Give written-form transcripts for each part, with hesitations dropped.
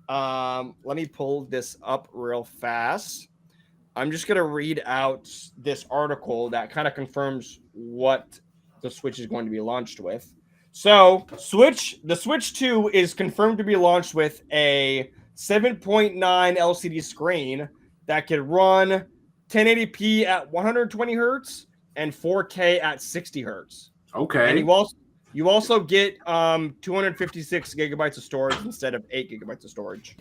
Let me pull this up real fast. I'm just gonna read out this article that kind of confirms what the Switch is going to be launched with. So, the Switch 2 is confirmed to be launched with a 7.9 LCD screen that can run 1080p at 120 hertz and 4K at 60 hertz. And Okay. you also get 256 gigabytes of storage instead of 8 gigabytes of storage.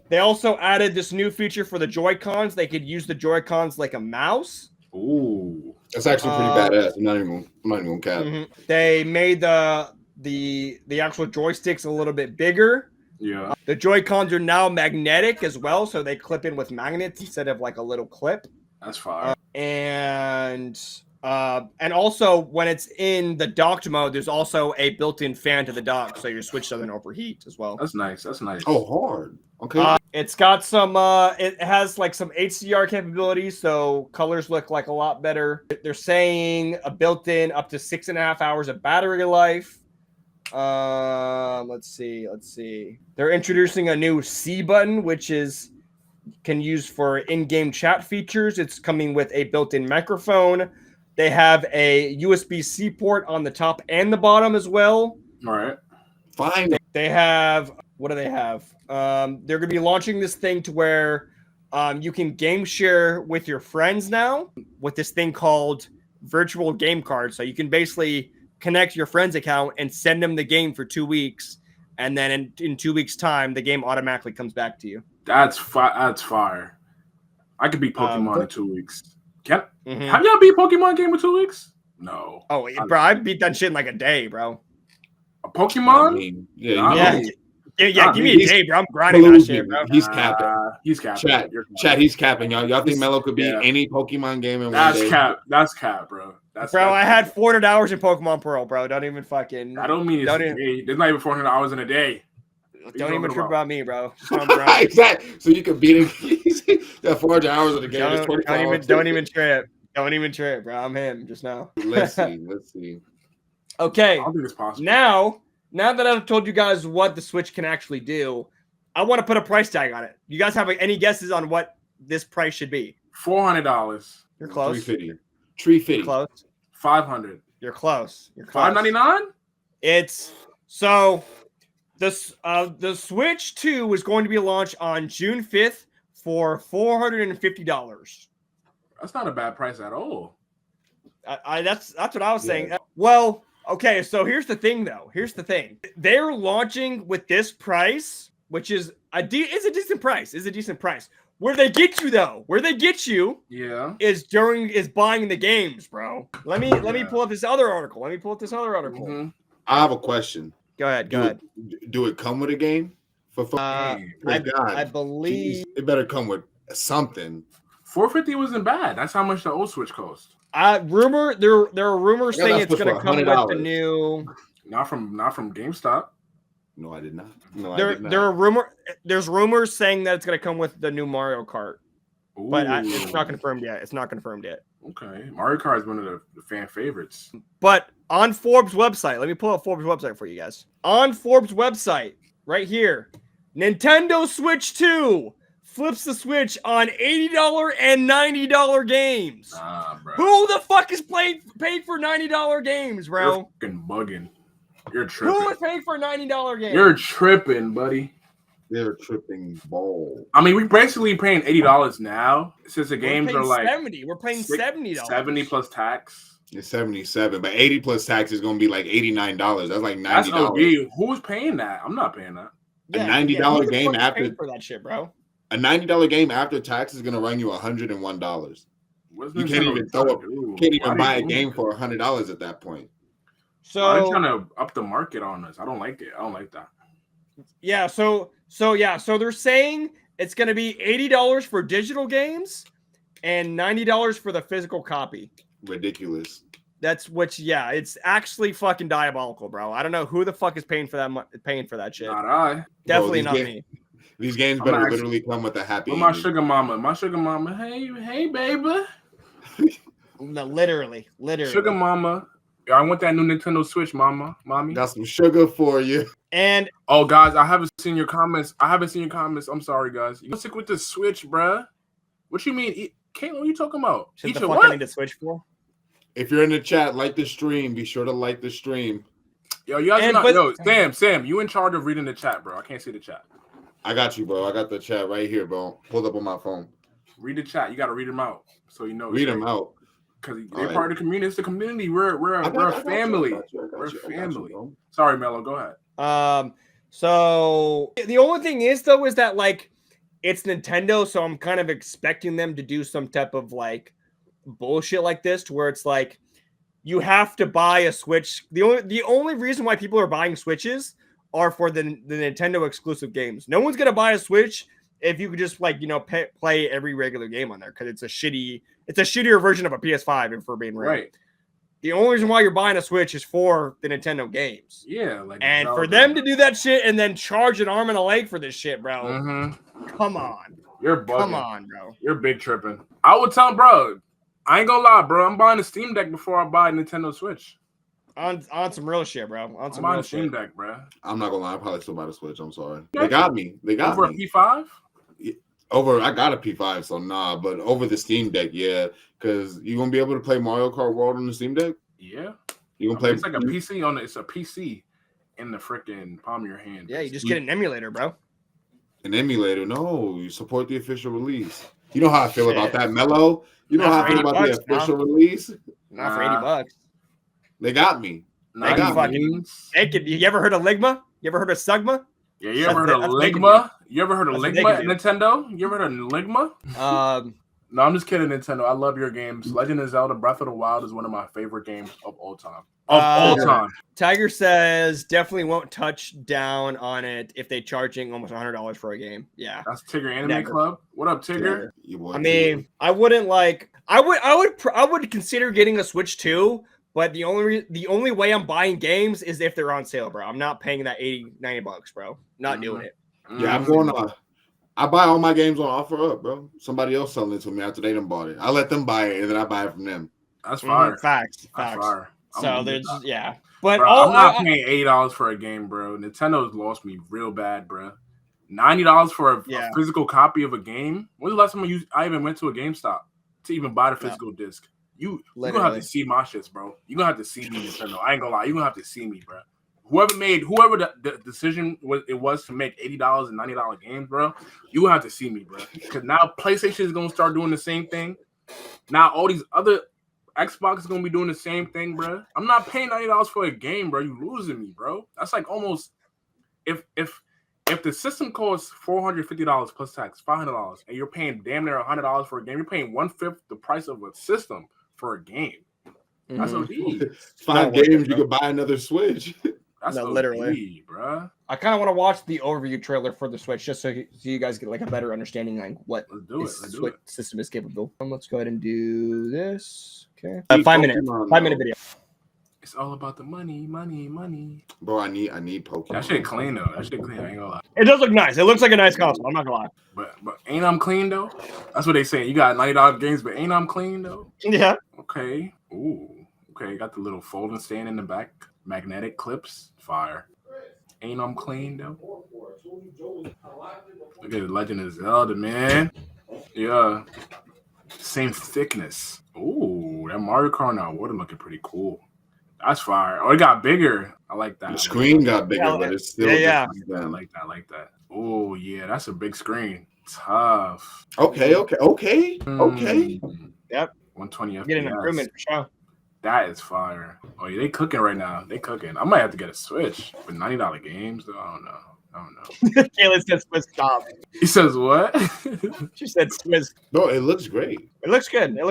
They also added this new feature for the Joy Cons. They could use the Joy Cons like a mouse. Ooh. That's actually pretty badass. I'm not even gonna cap. They made the actual joysticks a little bit bigger. Yeah. The Joy Cons are now magnetic as well, so they clip in with magnets instead of like a little clip. That's fire. And also when it's in the docked mode, there's also a built-in fan to the dock, so your Switch doesn't overheat as well. That's nice. That's nice. Oh, hard. Okay. It's got some. It has like some HDR capabilities, so colors look like a lot better. They're saying a built-in up to 6.5 hours of battery life. Let's see. They're introducing a new C button, which can use for in-game chat features. It's coming with a built-in microphone. They have a USB-C port on the top and the bottom as well. All right. Fine. They have, what do they have? They're going to be launching this thing to where you can game share with your friends now with this thing called virtual game cards. So you can basically connect your friend's account and send them the game for 2 weeks. And then in 2 weeks' time, the game automatically comes back to you. That's fire. I could beat Pokemon in 2 weeks. Have Mhm. y'all beat Pokemon game in 2 weeks? No. Oh, bro, I beat that shit in like a day, bro. A Pokemon? Yeah, give me a day, bro. I'm grinding that shit, bro. He's capping. He's capping. Chat, he's capping. Y'all think Melo could beat any Pokemon game in 1 day? That's cap, bro. I had 400 hours in Pokemon Pearl, bro. Don't even fucking. I don't mean it's a day. There's not even 400 hours in a day. Don't even trip about me, bro. Exactly. So you can beat him. That 400 hours of the game. Don't even trip. Don't even trip, bro. I'm him just now. Let's see. Okay. I don't think it's possible. Now that I've told you guys what the Switch can actually do, I want to put a price tag on it. You guys have any guesses on what this price should be? $400. You're close. $350. Close. $500. You're close. $599? It's so the Switch 2 is going to be launched on June 5th for $450. That's not a bad price at all. That's what I was saying. Well, okay, so here's the thing, though. They're launching with this price, which is a decent price. Where they get you, though, Yeah. is buying the games, bro. Let me pull up this other article. Mm-hmm. I have a question. Go ahead. Do it come with a game for I believe it better come with something. $450 wasn't bad. That's how much the old Switch cost. There are rumors saying it's going to come with the new. Not from GameStop. No, I did not. There's rumors saying that it's going to come with the new Mario Kart, but it's not confirmed yet. Okay, Mario Kart is one of the fan favorites. But on Forbes website, let me pull up Forbes website for you guys. On Forbes website, right here, Nintendo Switch 2 flips the Switch on $80 and $90 games. Bro. Who the fuck is paid for $90 games, bro? You're fucking bugging. You're tripping. Who is paying for $90 games? You're tripping, buddy. They're tripping ball. I mean, we're basically paying $80 now since the games are like 70. We're paying $70. 70 plus tax. It's 77, but 80 plus tax is gonna be like $89. That's like $90. That's OG. Who's paying that? I'm not paying that. A $90 game after for that shit, bro. A $90 game after tax is gonna run you $101. You can't even buy a game for $100 at that point. So I'm trying to up the market on this. I don't like it. I don't like that. Yeah. So they're saying it's gonna be $80 for digital games and $90 for the physical copy. Ridiculous. It's actually fucking diabolical, bro. I don't know who the fuck is paying for that shit. Not I. Definitely not me. These games better literally come with a happy ending. My sugar mama, hey baby. No, literally. Sugar mama, I want that new Nintendo Switch, mommy. Got some sugar for you. And guys, I haven't seen your comments. I'm sorry, guys. You stick with the Switch, bruh. What you mean, Caitlin? What are you talking about? shit the fuck I need to Switch for? If you're in the chat, like the stream. Be sure to like the stream. Yo, you guys Sam, you in charge of reading the chat, bro. I can't see the chat. I got you, bro. I got the chat right here, bro. Pulled up on my phone. Read the chat. You got to read them out so you know. Read them out. Because they're part of the community. It's the community. We're a family. We're a family. Sorry, Mello. Go ahead. So the only thing is though is that like it's Nintendo, so I'm kind of expecting them to do some type of like bullshit like this, to where it's like you have to buy a Switch. The only reason why people are buying Switches are for the Nintendo exclusive games. No one's gonna buy a Switch if you could just like play every regular game on there, because it's a shittier version of a PS5, if we're being real. Right. The only reason why you're buying a Switch is for the Nintendo games. Yeah, and for them to do that shit and then charge an arm and a leg for this shit, bro. Mm-hmm. Come on. You're bugging. Come on, bro. You're big tripping. I would tell him, bro, I ain't gonna lie, bro. I'm buying a Steam Deck before I buy a Nintendo Switch. On some real shit, bro. On some real Steam Deck, bro. I'm not gonna lie. I probably still buy the Switch. I'm sorry. They got me. Over a P5? I got a P5, so nah. But over the Steam Deck, yeah. Because you're gonna be able to play Mario Kart World on the Steam Deck. Yeah. You can play. It's like a PC on it. It's a PC in the freaking palm of your hand. Yeah, you just get an emulator, bro. An emulator? No, you support the official release. You know how I feel about that, Mello. You know how I feel about the official release. Not for $80. They got me. They got me. You ever heard of Ligma? You ever heard of Sugma? Yeah, you ever heard of Ligma? You ever heard of Ligma at Nintendo? You ever heard of Ligma? No, I'm just kidding, Nintendo. I love your games. Legend of Zelda Breath of the Wild is one of my favorite games of all time. Tiger says definitely won't touch down on it if they charging almost $100 for a game. Yeah. That's Tigger Anime Club. What up, Tigger? Yeah, I mean, I wouldn't like I would consider getting a Switch too, but the only way I'm buying games is if they're on sale, bro. I'm not paying that $80-$90, bro. Not doing it. Yeah, I'm going on. I buy all my games on offer up, bro. Somebody else selling it to me after they done bought it. I let them buy it and then I buy it from them. That's fire. Facts. That's fire. So there's but bro, I'm not paying $80 for a game, bro. Nintendo's lost me real bad, bro. $90 for a physical copy of a game. When's the last time I even went to a GameStop to even buy the physical disc? You gonna have to see my shits, bro. You gonna have to see me, Nintendo. I ain't gonna lie. You gonna have to see me, bro. Whoever the decision was to make $80 and $90 games, bro, you will have to see me, bro. Because now PlayStation is gonna start doing the same thing. Now all these other Xbox is gonna be doing the same thing, bro. I'm not paying $90 for a game, bro. You losing me, bro. That's like almost if the system costs $450 plus tax, $500, and you're paying damn near $100 for a game, you're paying 1/5 the price of a system for a game. That's OD. 5 games, you could buy another Switch. That's literally, bro. I kind of want to watch the overview trailer for the Switch just so you guys get like a better understanding like what Switch system is capable. Let's go ahead and do this. Okay, 5 minute video. It's all about the money. Bro, I need Pokemon. That shit clean though. That shit clean. I ain't gonna lie. It does look nice. It looks like a nice console. I'm not gonna lie. But ain't I'm clean though? That's what they say. You got $90 games, but ain't I'm clean though? Yeah. Okay. Ooh. Okay. Got the little folding stand in the back. Magnetic clips. Fire. Ain't I'm clean though? Look at the Legend of Zelda, man. Yeah. Same thickness. Ooh, that Mario Kart now water looking pretty cool. That's fire. Oh, it got bigger. I like that. The screen got bigger, but it's still yeah. I like that. Oh yeah, that's a big screen. Tough. Okay. Yep. 120 FPS. Get an improvement for sure. That is fire. Oh yeah, they cooking right now. They cooking. I might have to get a Switch for $90 games though. I don't know. Kayla said Swiss stop. He says what? She said Swiss. No, it looks great. It looks good. I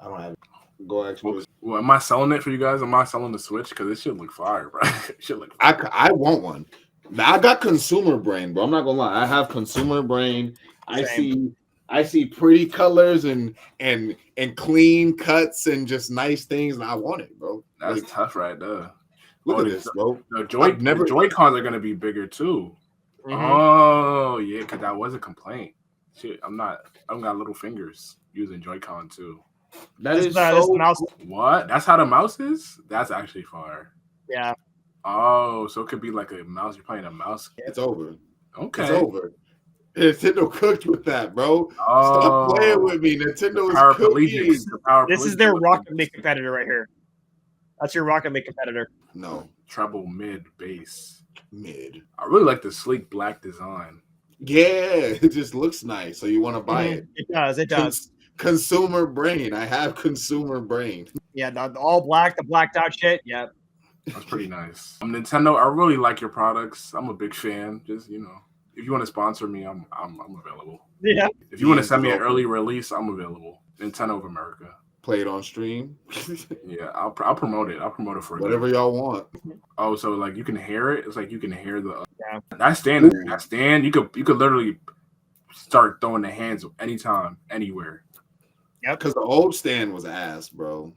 don't have it. Go actually. Well, am I selling it for you guys? Am I selling the Switch? Because it should look fire, bro. It should look fire. I want one. Now, I got consumer brain, bro. I'm not gonna lie. I have consumer brain. I see pretty colors and clean cuts and just nice things, and I want it, bro. That's tough right there. Look at this, bro. The Joy-Cons are gonna be bigger too. Mm-hmm. Oh yeah, because that was a complaint. Shit, I don't got little fingers using Joy-Con too. That is this so. mouse. What? That's how the mouse is? That's actually fire. Yeah. Oh, so it could be like a mouse. You're playing a mouse. It's over. Okay. It's over. Nintendo cooked with that, bro. Oh, Stop playing with me. Nintendo Power is cooking. Collegiate. The Power This is their Collegiate. Rocket League competitor right here. That's your Rocket League competitor. No, Treble, mid, bass. mid. I really like the sleek black design. Yeah, it just looks nice, so you want to buy it. It does. It does. Consumer brain. I have consumer brain. Yeah, the all black, the blacked out shit. Yeah. That's pretty nice. Nintendo, I really like your products. I'm a big fan. Just if you want to sponsor me, I'm available. Yeah. If you want to send me an early release, I'm available. Nintendo of America. Play it on stream. Yeah, I'll promote it. I'll promote it for Whatever y'all want. Oh, so like you can hear it. It's like you can hear the Yeah. that stand. That stand. You could literally start throwing the hands anytime, anywhere. Yep. Because the old stand was ass, bro.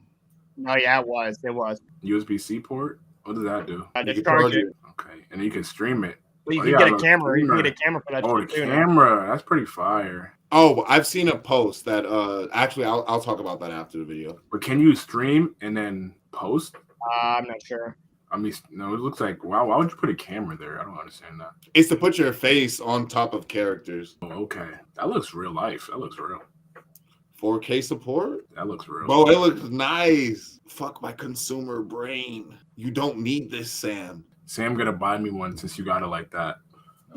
No, yeah, it was. It was. USB-C port. What does that do? I You just can charge charged it. Okay, and then you can stream it. Well, you Oh, can yeah, get a look, camera. You can streamer. get a camera for that. Oh, the shit too now. camera. That's pretty fire. Oh, I've seen a post that actually I'll talk about that after the video. But can you stream and then post? I'm not sure. I mean, no, it looks like, wow, why would you put a camera there? I don't understand that. It's to put your face on top of characters. Oh, okay. That looks real life. That looks real. 4K support? That looks real. Bro, it looks nice. Fuck my consumer brain. You don't need this, Sam. Sam gonna buy me one since you got it like that.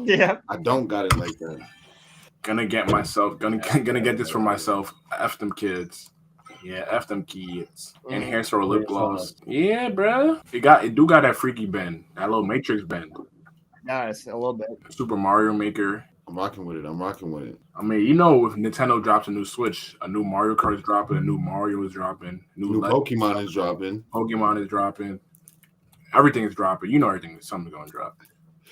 Yeah. I don't got it like that. Gonna get get this for myself. F them kids. Yeah, F them kids. And hair store lip gloss. Yeah, bro. It do got that freaky bend. That little Matrix bend. Nice. A little bit. Super Mario Maker. I'm rocking with it. I mean, if Nintendo drops a new Switch, a new Mario Kart is dropping, a new Mario is dropping, New Pokemon is dropping. Pokemon is dropping. Everything is dropping. Something's gonna drop.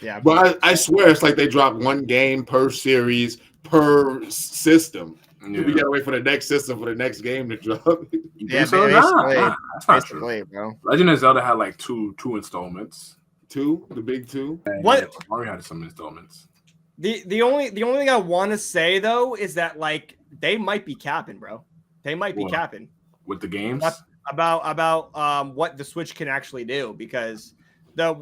Yeah. But I swear it's like they drop one game per series per system. Yeah. We gotta wait for the next system for the next game to drop. You Yeah, think so? basically. Nah, that's not true. Basically, bro. Legend of Zelda had like two installments. The big two. What? Mario had some installments. The only thing I want to say though is that like they might be capping, bro. They might be What? capping With the games. about what the Switch can actually do, because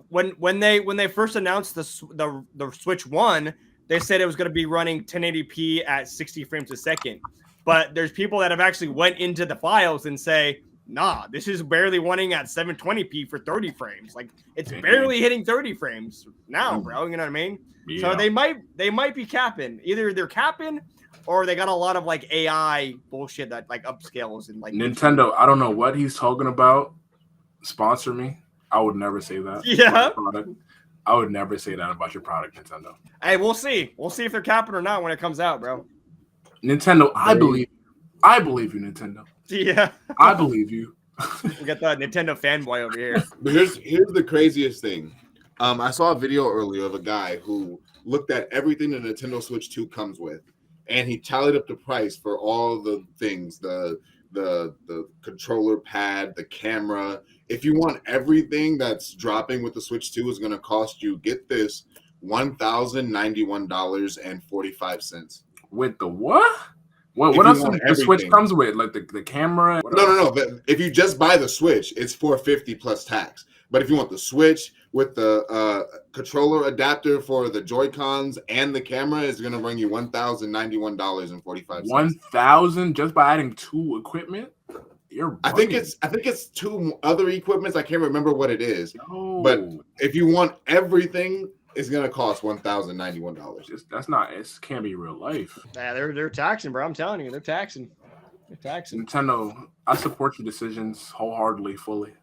when they first announced the Switch 1, they said it was going to be running 1080p at 60 frames a second. But there's people that have actually went into the files and say, nah, this is barely running at 720p for 30 frames. Like it's barely hitting 30 frames now, bro. You know what I mean? Yeah. So they might be capping. Either they're capping or they got a lot of like AI bullshit that like upscales and like Nintendo, I don't know what he's talking about. Sponsor me. I would never say that. Yeah. I would never say that about your product, Nintendo. Hey, we'll see. We'll see if they're capping or not when it comes out, bro. Nintendo, I believe you, Nintendo. Yeah. I believe you. We got the Nintendo fanboy over here. But here's the craziest thing. I saw a video earlier of a guy who looked at everything the Nintendo Switch 2 comes with, and he tallied up the price for all the things, the controller pad, the camera. If you want everything that's dropping with the Switch 2 is going to cost you, get this, $1,091.45. With the what? What else the Switch comes with? Like the camera? No. But if you just buy the Switch, it's $450 plus tax. But if you want the Switch with the controller adapter for the Joy-Cons and the camera, it's going to bring you $1,091.45. 1,000 just by adding two equipment? I think it's two other equipments. I can't remember what it is. No. But if you want everything, it's going to cost $1,091. That's not. It can't be real life. Yeah, they're taxing, bro. I'm telling you, they're taxing. They're taxing. Nintendo, I support your decisions wholeheartedly, fully.